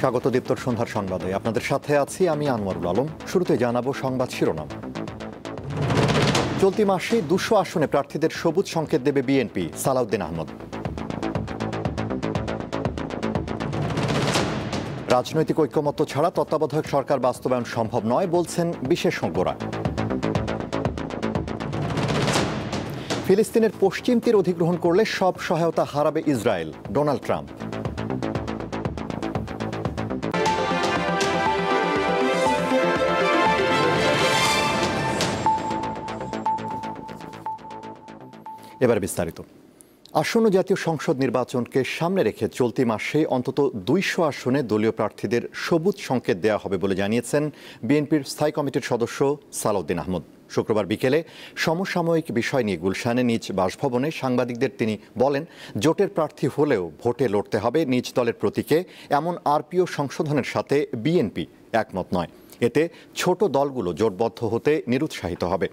স্বাগত দীপ্তর সন্ধ্যার সংবাদে আপনাদের সাথে আছি আমি আনোয়ারুল আলম। শুরুতে জানাবো সংবাদ শিরোনাম। চলতি মাসে ২০০ আসনে প্রার্থীদের সবুজ সংকেত দেবে বিএনপি, সালাউদ্দিন আহমদ। রাজনৈতিক ঐকমত্য ছাড়া তত্ত্বাবধায়ক সরকার বাস্তবায়ন সম্ভব নয় বলছেন বিশেষজ্ঞরা। ফিলিস্তিনের পশ্চিম তীর অধিগ্রহণ করলে সব সহায়তা হারাবে ইসরায়েল, ডোনাল্ড ট্রাম্প। এবার বিস্তারিত। আসন্ন জাতীয় সংসদ নির্বাচনকে সামনে রেখে চলতি মাসে অন্তত ২০০ আসনে দলীয় প্রার্থীদের সবুজ সংকেত দেওয়া হবে বলে জানিয়েছেন বিএনপির স্থায়ী কমিটির সদস্য সালাউদ্দিন আহমদ। শুক্রবার বিকেলে সমসাময়িক বিষয় নিয়ে গুলশানে নিজ বাসভবনে সাংবাদিকদের তিনি বলেন, জোটের প্রার্থী হলেও ভোটে লড়তে হবে নিজ দলের প্রতীকে, এমন আরপিও সংশোধনের সাথে বিএনপি একমত নয়। এতে ছোট দলগুলো জোটবদ্ধ হতে নিরুৎসাহিত হবে।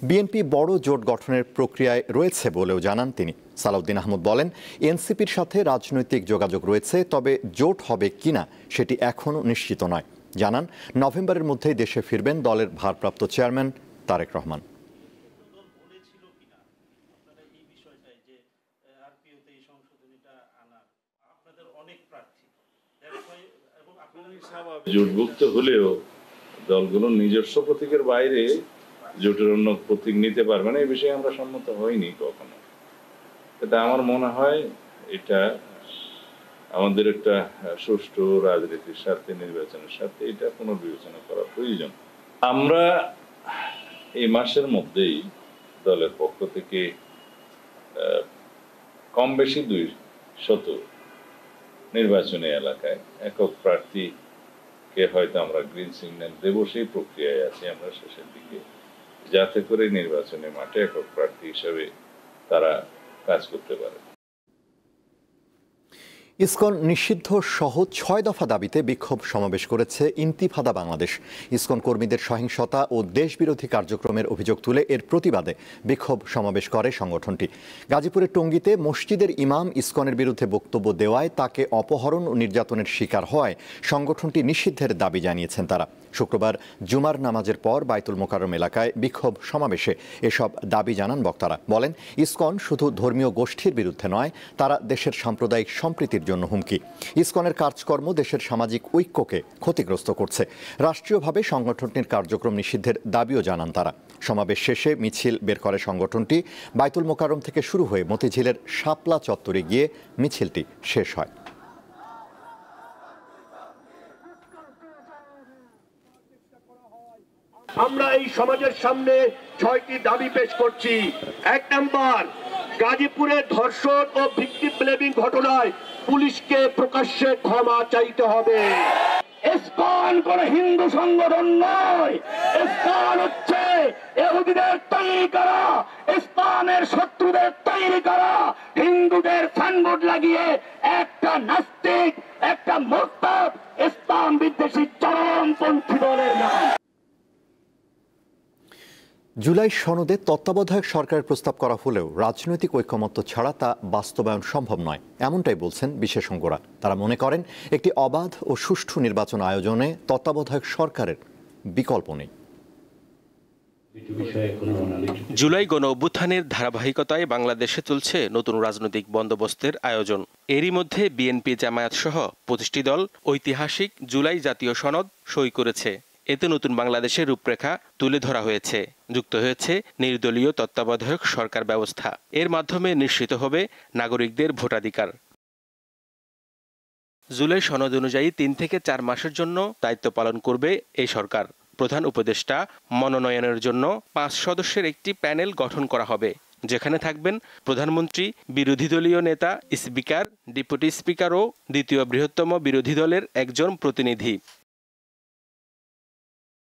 বিএনপি বড় জোট গঠনের প্রক্রিয়ায় রয়েছে বলেও জানান তিনি। সালাউদ্দিন আহমদ বলেন, এনসিপির সাথে রাজনৈতিক যোগাযোগ রয়েছে, তবে জোট হবে কিনা সেটি এখনও নিশ্চিত নয়। জানান, নভেম্বরের মধ্যেই দেশে ফিরবেন দলের ভারপ্রাপ্ত চেয়ারম্যান তারেক রহমান। জোটভুক্ত হলেও দলগুলো নিজস্ব প্রতীকের বাইরে জোটের অন্য প্রতীক নিতে পারবে না, এই বিষয়ে আমরা সম্মত হইনি কখনো। এটা আমার মনে হয় এটা আমাদের একটা সুষ্ঠু রাজনীতির সাথে, নির্বাচনের সাথে এটা পুনর্বিবেচনা করা প্রয়োজন। আমরা এই মাসের মধ্যেই দলের পক্ষ থেকে কম বেশি ২০০ নির্বাচনী এলাকায় একক প্রার্থীকে হয়তো আমরা গ্রিন সিগন্যাল দেব, সেই প্রক্রিয়ায় আছি আমরা শেষের দিকে, যাতে করে নির্বাচনী মাঠে একক প্রার্থী হিসেবে তারা কাজ করতে পারে। ইসকন নিষিদ্ধ সহ ৬ দফা দাবিতে বিক্ষোভ সমাবেশ করেছে ইন্তিফাদা বাংলাদেশ। ইসকন কর্মীদের সহিংসতা ও দেশবিরোধী কার্যক্রমের অভিযোগ তুলে এর প্রতিবাদে বিক্ষোভ সমাবেশ করে সংগঠনটি। গাজীপুরের টঙ্গীতে মসজিদের ইমাম ইসকনের বিরুদ্ধে বক্তব্য দেওয়ায় তাকে অপহরণ ও নির্যাতনের শিকার হওয়ায় সংগঠনটি নিষিদ্ধের দাবি জানিয়েছেন তারা। শুক্রবার জুমার নামাজের পর বাইতুল মোকাররম এলাকায় বিক্ষোভ সমাবেশে এসব দাবি জানান বক্তারা। বলেন, ইসকন শুধু ধর্মীয় গোষ্ঠীর বিরুদ্ধে নয়, তারা দেশের সাম্প্রদায়িক সম্প্রীতির জন্য হুমকি। ইসকনের কাজকর্ম দেশের সামাজিক ঐক্যকে ক্ষতিগ্রস্ত করছে। রাষ্ট্রীয়ভাবে সংগঠনটির কার্যক্রম নিষিদ্ধের দাবিও জানান তারা। সমাবেশ শেষে মিছিল বের করে সংগঠনটি। বাইতুল মোকাররম থেকে শুরু হয়ে মতিঝিলের শাপলা চত্বরে গিয়ে মিছিলটি শেষ হয়। আমরা এই সমাজের সামনে ৬টি দাবি পেশ করছি। ১ নাম্বার, গাজীপুরে ধর্ষণ ও ভিকটিম ব্লেমিং ঘটনায় পুলিশকে প্রকাশ্যে ক্ষমা চাইতে হবে। ইসকন কোন হিন্দু সংগঠন নয়, ইসকন হচ্ছে ইহুদিদের তৈরি করা, ইসলামের শত্রুদের তৈরি করা, হিন্দুদের সাইনবোর্ড লাগিয়ে একটা নাস্তিক, একটা মুরতাদ, ইসলাম বিদ্বেষী চরমপন্থী দলের নাম। জুলাই সনদে তত্ত্বাবধায়ক সরকারের প্রস্তাব করা হলেও রাজনৈতিক ঐকমত্য ছাড়া তা বাস্তবায়ন সম্ভব নয়, এমনটাই বলছেন বিশেষজ্ঞরা। তারা মনে করেন, একটি অবাধ ও সুষ্ঠু নির্বাচন আয়োজনে তত্ত্বাবধায়ক সরকারের বিকল্প নেই। জুলাই গণ অভ্যুত্থানের ধারাবাহিকতায় বাংলাদেশে চলছে নতুন রাজনৈতিক বন্দোবস্তের আয়োজন। এরই মধ্যে বিএনপি, জামায়াত সহ ২৫টি দল ঐতিহাসিক জুলাই জাতীয় সনদ সই করেছে। এতে নতুন বাংলাদেশের রূপরেখা তুলে ধরা হয়েছে। যুক্ত হয়েছে নির্দলীয় তত্ত্বাবধায়ক সরকার ব্যবস্থা। এর মাধ্যমে নিশ্চিত হবে নাগরিকদের ভোটাধিকার। জুলাই সনদ অনুযায়ী ৩ থেকে ৪ মাসের জন্য দায়িত্ব পালন করবে এই সরকার। প্রধান উপদেষ্টা মনোনয়নের জন্য ৫ সদস্যের একটি প্যানেল গঠন করা হবে, যেখানে থাকবেন প্রধানমন্ত্রী, বিরোধী দলীয় নেতা, স্পিকার, ডেপুটি স্পিকার ও দ্বিতীয় বৃহত্তম বিরোধী দলের একজন প্রতিনিধি।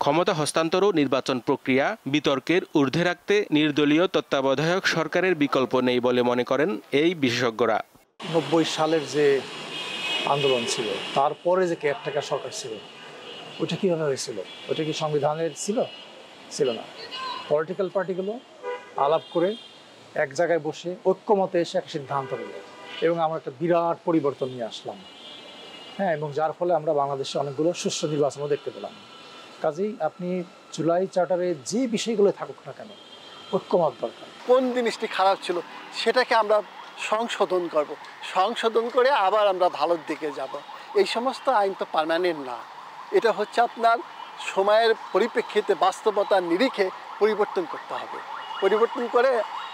ক্ষমতা হস্তান্তর ও নির্বাচন প্রক্রিয়া বিতর্কের ঊর্ধ্বে রাখতে নির্দলীয় তত্ত্বাবধায়ক সরকারের বিকল্প নেই বলে মনে করেন এই বিশেষজ্ঞরা। ৯০ সালের যে আন্দোলন ছিল, তারপরে যে কেয়ারটেকার সরকার ছিল, ওটা কীভাবে হয়েছিল? ওটা কি সংবিধানের ছিল না। পলিটিক্যাল পার্টিগুলো আলাপ করে এক জায়গায় বসে ঐক্যমতে এসে একটা সিদ্ধান্ত নিল এবং আমরা একটা বিরাট পরিবর্তন নিয়ে আসলাম। হ্যাঁ, এবং যার ফলে আমরা বাংলাদেশে অনেকগুলো সুষ্ঠু নির্বাচনও দেখতে পেলাম। কাজেই আপনি জুলাই চার্টারে যে বিষয়গুলো থাকুক না কেন, ঐক্যমত দরকার। কোন জিনিসটি খারাপ ছিল সেটাকে আমরা সংশোধন করব, সংশোধন করে আবার আমরা ভালোর দিকে যাব। এই সমস্ত আইন তো পার্মানেন্ট না, এটা হচ্ছে আপনার সময়ের পরিপ্রেক্ষিতে বাস্তবতার নিরিখে পরিবর্তন করতে হবে, পরিবর্তন করে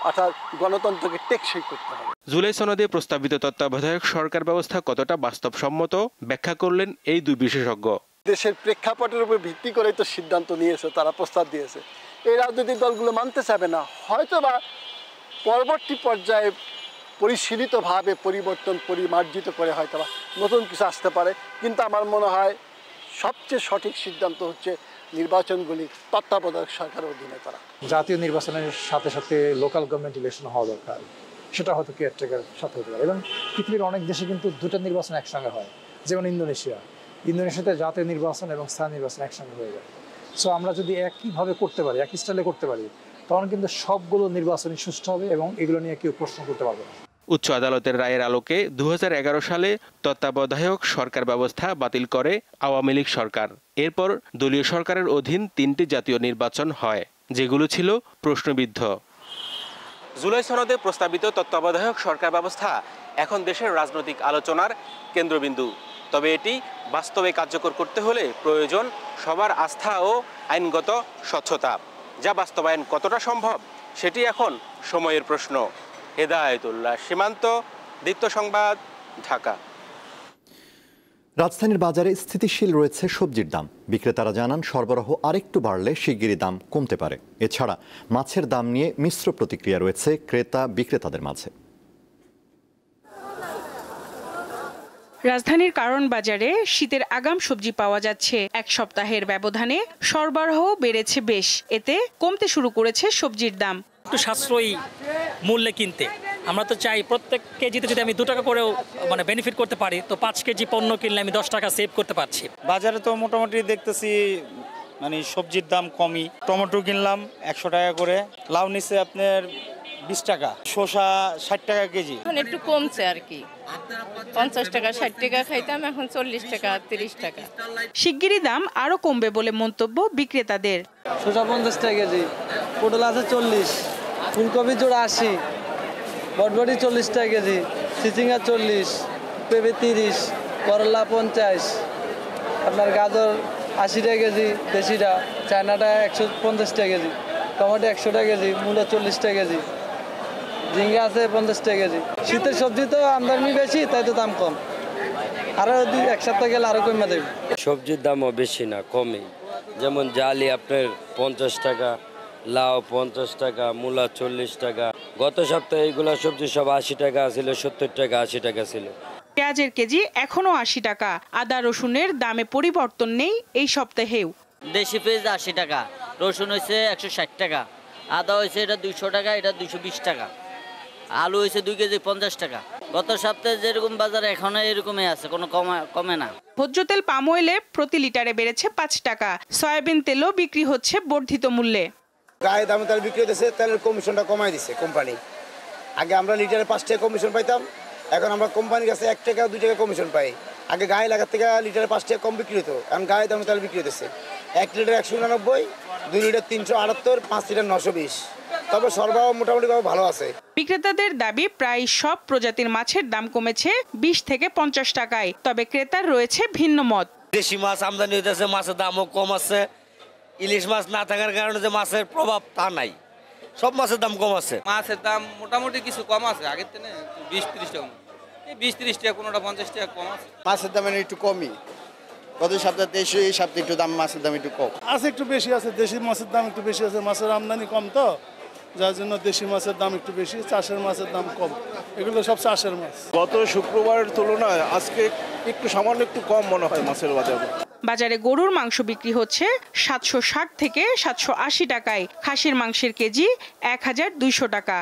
অর্থাৎ গণতন্ত্রকে টেকসই করতে হবে। জুলাই সনদে প্রস্তাবিত তত্ত্বাবধায়ক সরকার ব্যবস্থা কতটা বাস্তবসম্মত ব্যাখ্যা করলেন এই দুই বিশেষজ্ঞ। দেশের প্রেক্ষাপটের উপর ভিত্তি করে তো সিদ্ধান্ত নিয়েছে, তারা প্রস্তাব দিয়েছে। এই রাজনৈতিক দলগুলো মানতে চাবে না, হয়তোবা পরবর্তী পর্যায়ে পরিশীলিতভাবে পরিবর্তন পরিমার্জিত করে হয়তোবা নতুন কিছু আসতে পারে, কিন্তু আমার মনে হয় সবচেয়ে সঠিক সিদ্ধান্ত হচ্ছে নির্বাচনগুলি তত্ত্বাবধায়ক সরকারের অধীনে করা। জাতীয় নির্বাচনের সাথে সাথে লোকাল গভর্নমেন্ট ইলেকশন হওয়া দরকার, সেটা হয়তো কেয়ারটেকার সাথে হতে পারে। এবং পৃথিবীর অনেক দেশে কিন্তু দুটো নির্বাচন একসঙ্গে হয়, যেমন ইন্দোনেশিয়াতে জাতীয় নির্বাচন এবং স্থানীয় নির্বাচন একসঙ্গে হয়ে যায়। সো আমরা যদি একইভাবে করতে পারি, একই স্টাইলে করতে পারি, তখন কিন্তু সবগুলো নির্বাচনই সুষ্ঠু হবে এবং এগুলো নিয়ে কেউ প্রশ্ন করতে পারবে না। উচ্চ আদালতের রায়ের আলোকে 2011 সালে তত্ত্বাবধায়ক সরকার ব্যবস্থা বাতিল করে আওয়ামী লীগ সরকার। এরপর দলীয় সরকারের অধীন 3টি জাতীয় নির্বাচন হয়, যেগুলো ছিল প্রশ্নবিদ্ধ। জুলাই সনদে প্রস্তাবিত তত্ত্বাবধায়ক সরকার ব্যবস্থা এখন দেশের রাজনৈতিক আলোচনার কেন্দ্রবিন্দু। তবে এটি বাস্তবে কার্যকর করতে হলে প্রয়োজন সবার আস্থা ও আইনগত স্বচ্ছতা। যা বাস্তবায়ন কতটা সম্ভব সেটি এখন সময়ের প্রশ্ন। হেদায়েতুল্লাহ সীমান্ত, দীপ্ত সংবাদ, ঢাকা। রাজধানীর বাজারে স্থিতিশীল রয়েছে সবজির দাম। বিক্রেতারা জানান সরবরাহ আরেকটু বাড়লে শিগগিরই দাম কমতে পারে। এছাড়া মাছের দাম নিয়ে মিশ্র প্রতিক্রিয়া রয়েছে ক্রেতা বিক্রেতাদের মাঝে। রাজধানীর কারণ বাজারে শীতের আগাম সবজি পাওয়া যাচ্ছে। এক সপ্তাহের ব্যবধানে সরবরাহ বেড়েছে বেশ, এতে কমতে শুরু করেছে সবজির দাম। একটু সাশ্রয়ী মূল্যে কিনতে আমরা তো চাই, প্রত্যেক কেজিতে যদি আমি 2 টাকা করেও বেনিফিট করতে পারি, তো 5 কেজি পণ্য কিনলে আমি 10 টাকা সেভ করতে পারছি। বাজারে তো মোটামুটি দেখতেছি সবজির দাম কমই। টমেটো কিনলাম 100 টাকা করে, লাউ নিচ্ছে আপনার 20 টাকা, শসা 60 টাকা কেজি। এখন একটু কমছে আর কি, 50 টাকা 60 টাকা খাইতাম, এখন 40 টাকা 30 টাকা। শিগগিরই দাম আরো কমবে বলে মন্তব্য বিক্রেতাদের। শসা 50 টাকা কেজি, পটল আছে 40, ফুলকপি জোড়া 80, বটবটি 40 টাকা কেজি, চিচিঙ্গা 40, পেঁপে 30, করলা 50, আপনার গাজর 80 টাকা কেজি দেশিটা, চায়নাটা 150 টাকা কেজি, টমেটো 100 টাকা কেজি, মূলা 40 টাকা কেজি, ঝিঙ্গা আছে 50 টাকা কেজি। শীতের সবজি তো আমদানি বেশি, তাই তো দাম কম। আরও এক সপ্তাহ গেলে আরও কমে দেবে। সবজির দামও বেশি না, কমই। যেমন জালি আপনার 50 টাকা, লাউ 50 টাকা, মূলা 40 টাকা। গত সপ্তাহে এইগুলা সবজি সব 80 টাকা ছিল, 70 টাকা 80 টাকা ছিল। পেঁয়াজের কেজি এখনো 80 টাকা। আদা রসুনের দামে পরিবর্তন নেই এই সপ্তাহেও। দেশি পেঁয়াজ 80 টাকা, রসুন হয়েছে 160 টাকা, আদা হয়েছে এটা 200 টাকা, এটা 220 টাকা, আলু হয়েছে 2 কেজি 50 টাকা। গত সপ্তাহে যেরকম বাজার এখনো এরকমই আছে, কোনো কমে না। ভোজ্য তেল পাম অয়েলে প্রতি লিটারে বেড়েছে 5 টাকা। সয়াবিন তেলও বিক্রি হচ্ছে বর্ধিত মূল্যে। গায়ে দামে তেল বিক্রি হতেছে, তেলের কমিশনটা কমাই দিচ্ছে কোম্পানি। আগে আমরা লিটারে 5 টাকা কমিশন পাইতাম, এখন আমরা কোম্পানির কাছে 1 টাকা 2 টাকা কমিশন পাই। আগে গায়ে লাগার থেকে লিটারে 5 টাকা কম বিক্রি হতো, এখন গায়ে দামে তেল বিক্রি হতেছে 1 লিটার 189, 2 লিটার 378, 5 লিটার 920। তবে সরবরাহ মোটামুটিভাবে ভালো আছে। বিক্রেতাদের দাবি প্রায় সব প্রজাতির মাছের দাম কমেছে 20 থেকে 50 টাকায়। তবে ক্রেতার রয়েছে ভিন্ন মত। দেশি মাছ আমদানি হইতেছে, মাছের দামও কম আছে। ইলিশ মাছ না থাকার কারণে যে মাছের প্রভাব তা নাই, সব মাছের দাম কম আছে। মাছের দাম মোটামুটি কিছু কম আছে, আগের থেকে 20-30 টাকা, 20-30 টাকা, কোনোটা 50 টাকা কম আছে। মাছের দাম একটু কমই, গত সপ্তাহে দেশি, এই সপ্তাহে একটু দাম মাছের দাম একটু কম আছে, একটু বেশি আছে। দেশি মাছের দাম একটু বেশি আছে, মাছের আমদানি কম তো, যার জন্য দেশি মাছের দাম একটু বেশি, চাষের মাছের দাম কম। এগুলো সব চাষের মাছ। গত শুক্রবারের তুলনায় আজকে একটু সামান্য একটু কম মনে হয় মাছের বাজারে। বাজারে গরুর মাংস বিক্রি হচ্ছে 760 থেকে 780 টাকায়। খাসির মাংসের কেজি 1200 টাকা।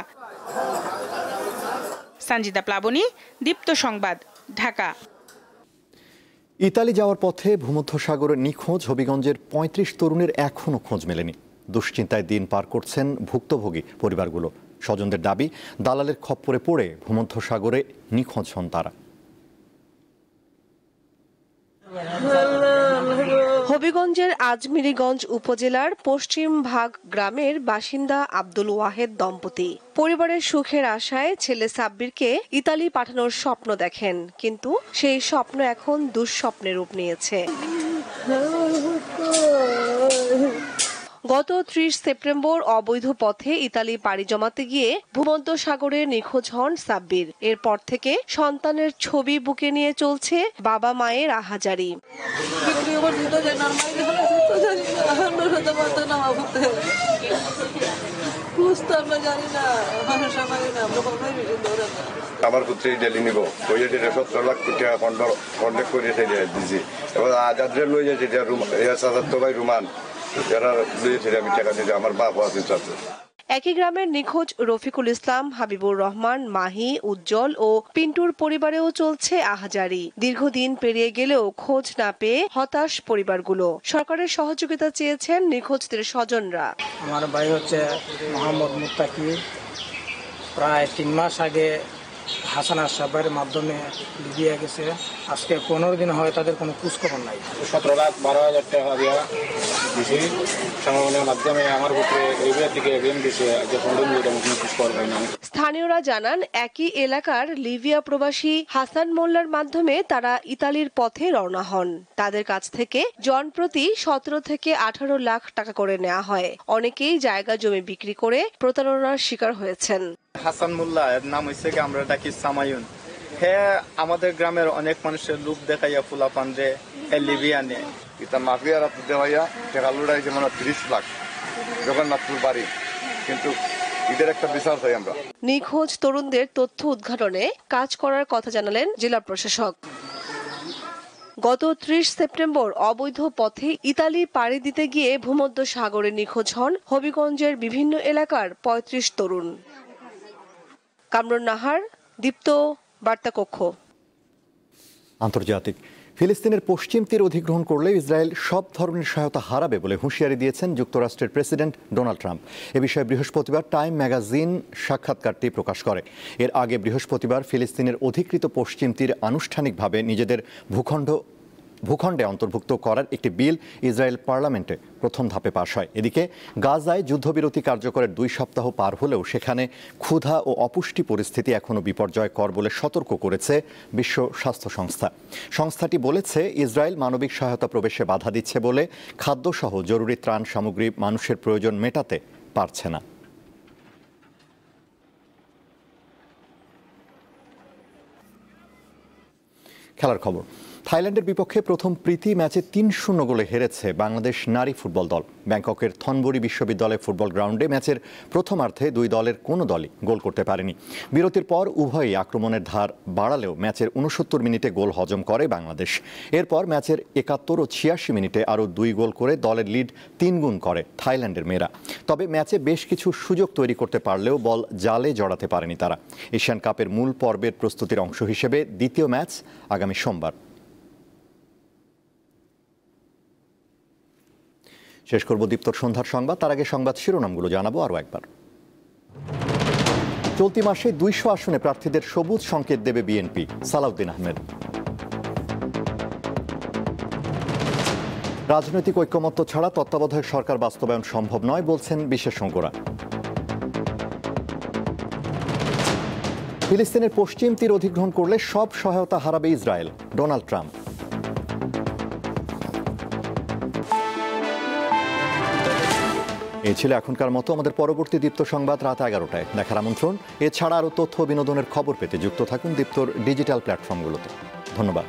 সঞ্জিতা প্লাবনী, দীপ্ত সংবাদ, ঢাকা। ইতালি যাওয়ার পথে ভূমধ্যসাগরে নিখোঁজ হবিগঞ্জের 35 তরুণের এখনও খোঁজ মেলেনি। দুশ্চিন্তায় দিন পার করছেন ভুক্তভোগী পরিবারগুলো। স্বজনদের দাবি, দালালের খপ্পরে পড়ে ভূমধ্যসাগরে নিখোঁজ হন তারা। হবিগঞ্জের আজমিরিগঞ্জ উপজেলার পশ্চিম ভাগ গ্রামের বাসিন্দা আব্দুল ওয়াহেদ দম্পতি পরিবারের সুখের আশায় ছেলে সাব্বিরকে ইতালি পাঠানোর স্বপ্ন দেখেন, কিন্তু সেই স্বপ্ন এখন দুঃস্বপ্নে রূপ নিয়েছে। গত 30 সেপ্টেম্বর অবৈধ পথে ইতালি পাড়ি জমাতে গিয়ে ভূমধ্যসাগরে নিখোঁজ হন সাব্বির। এরপর থেকে সন্তানের ছবি বুকে নিয়ে চলছে বাবা মায়ের আহাজারি। আমার পুত্রী ডেলি নিব ওই যে 70 লাখ টাকা কন্ট্যাক্ট করে দিয়েছি, এবার আজাদরে লই যাচ্ছে ভাই রুমান যারা লইয়েছে আমি টাকা দিতে আমার বাপ আছে। একই গ্রামের নিখোঁজ রফিকুল ইসলাম, হাবিবুর রহমান, মাহি, উজ্জ্বল ও পিন্টুর পরিবারেও চলছে আহাজারি। দীর্ঘদিন পেরিয়ে গেলেও খোঁজ না পেয়ে হতাশ পরিবারগুলো। সরকারের সহযোগিতা চেয়েছেন নিখোঁজদের স্বজনরা। আমার ভাই হচ্ছে মোহাম্মদ মুত্তাকি, প্রায় 3 মাস আগে হাসান আশরাফের মাধ্যমে লিবিয়া গেছে। আজকে 15 দিন হয় তাদের কোনো খোঁজখবর নাই। 17,12,000 টাকা দিয়া দিছি সংগঠনের মাধ্যমে আমার পুত্রে লিবিয়া থেকে ঋণ দিছে। স্থানীয়রা জানান একই এলাকার লিবিয়া প্রবাসী হাসান মোল্লার মাধ্যমে তারা ইতালির পথে রওনা হন। তাদের কাছ থেকে জনপ্রতি 17 থেকে 18 লাখ টাকা করে নেওয়া হয়। অনেকেই জায়গা জমি বিক্রি করে প্রতারণার শিকার হয়েছেন। হাসান মোল্লা এর নাম হচ্ছে কি আমরা ডাকি সামায়ুন। হ্যাঁ, আমাদের গ্রামের অনেক মানুষের লোক দেখাইয়া ফুলাপান রে লিবিয়ানে এটা মাফিয়ারা দেওয়াইয়া টাকা লুড়াই যেমন 30 লাখ জগন্নাথপুর বাড়ি, কিন্তু এদের একটা বিচার চাই আমরা। নিখোঁজ তরুণদের তথ্য উদ্ঘাটনে কাজ করার কথা জানালেন জেলা প্রশাসক। গত 30 সেপ্টেম্বর অবৈধ পথে ইতালি পাড়ি দিতে গিয়ে ভূমধ্যসাগরে নিখোঁজ হন হবিগঞ্জের বিভিন্ন এলাকার 35 তরুণ। কামরুন নাহার, দীপ্ত, বার্তা কক্ষ। আন্তর্জাতিক ফিলিস্তিনের পশ্চিম তীর অধিগ্রহণ করলে ইসরায়েল সব ধরনের সহায়তা হারাবে বলে হুঁশিয়ারি দিয়েছেন যুক্তরাষ্ট্রের প্রেসিডেন্ট ডোনাল্ড ট্রাম্প। এ বিষয়ে বৃহস্পতিবার টাইম ম্যাগাজিন সাক্ষাৎকারটি প্রকাশ করে। এর আগে বৃহস্পতিবার ফিলিস্তিনের অধিকৃত পশ্চিম তীর আনুষ্ঠানিকভাবে নিজেদের ভূখণ্ডে অন্তর্ভুক্ত করার একটি বিল ইসরায়েল পার্লামেন্টে প্রথম ধাপে পাশ হয়। এদিকে গাজায় যুদ্ধবিরতি কার্যকরের 2 সপ্তাহ পার হলেও সেখানে ক্ষুধা ও অপুষ্টি পরিস্থিতি এখনও বিপর্যয়কর বলে সতর্ক করেছে বিশ্ব স্বাস্থ্য সংস্থা। সংস্থাটি বলেছে ইসরায়েল মানবিক সহায়তা প্রবেশে বাধা দিচ্ছে বলে খাদ্যসহ জরুরি ত্রাণ সামগ্রী মানুষের প্রয়োজন মেটাতে পারছে না। খেলার খবর। থাইল্যান্ডের বিপক্ষে প্রথম প্রীতি ম্যাচে 3-0 গোলে হেরেছে বাংলাদেশ নারী ফুটবল দল। ব্যাংককের থনবুরি বিশ্ববিদ্যালয় ফুটবল গ্রাউন্ডে ম্যাচের প্রথমার্ধে 2 দলের কোনো দলই গোল করতে পারেনি। বিরতির পর উভয়ই আক্রমণের ধার বাড়ালেও ম্যাচের 69 মিনিটে গোল হজম করে বাংলাদেশ। এরপর ম্যাচের 71 ও 86 মিনিটে আরও 2 গোল করে দলের লিড 3 গুণ করে থাইল্যান্ডের মেয়েরা। তবে ম্যাচে বেশ কিছু সুযোগ তৈরি করতে পারলেও বল জালে জড়াতে পারেনি তারা। এশিয়ান কাপের মূল পর্বের প্রস্তুতির অংশ হিসেবে দ্বিতীয় ম্যাচ আগামী সোমবার। শেষ করব দীপ্তর সন্ধ্যার সংবাদ। তার আগে সংবাদ শিরোনামগুলো জানাবো আরও একবার। চলতি মাসে 200 আসনে প্রার্থীদের সবুজ সংকেত দেবে বিএনপি, সালাউদ্দিন আহমেদ। রাজনৈতিক ঐক্যমত্য ছাড়া তত্ত্বাবধায়ক সরকার বাস্তবায়ন সম্ভব নয় বলছেন বিশেষজ্ঞরা। ফিলিস্তিনের পশ্চিম তীর অধিগ্রহণ করলে সব সহায়তা হারাবে ইসরায়েল, ডোনাল্ড ট্রাম্প। এই ছিল এখনকার মতো। আমাদের পরবর্তী দীপ্ত সংবাদ রাত 11টায় দেখার আমন্ত্রণ। এছাড়া আরও তথ্য বিনোদনের খবর পেতে যুক্ত থাকুন দীপ্তর ডিজিটাল প্ল্যাটফর্মগুলোতে। ধন্যবাদ।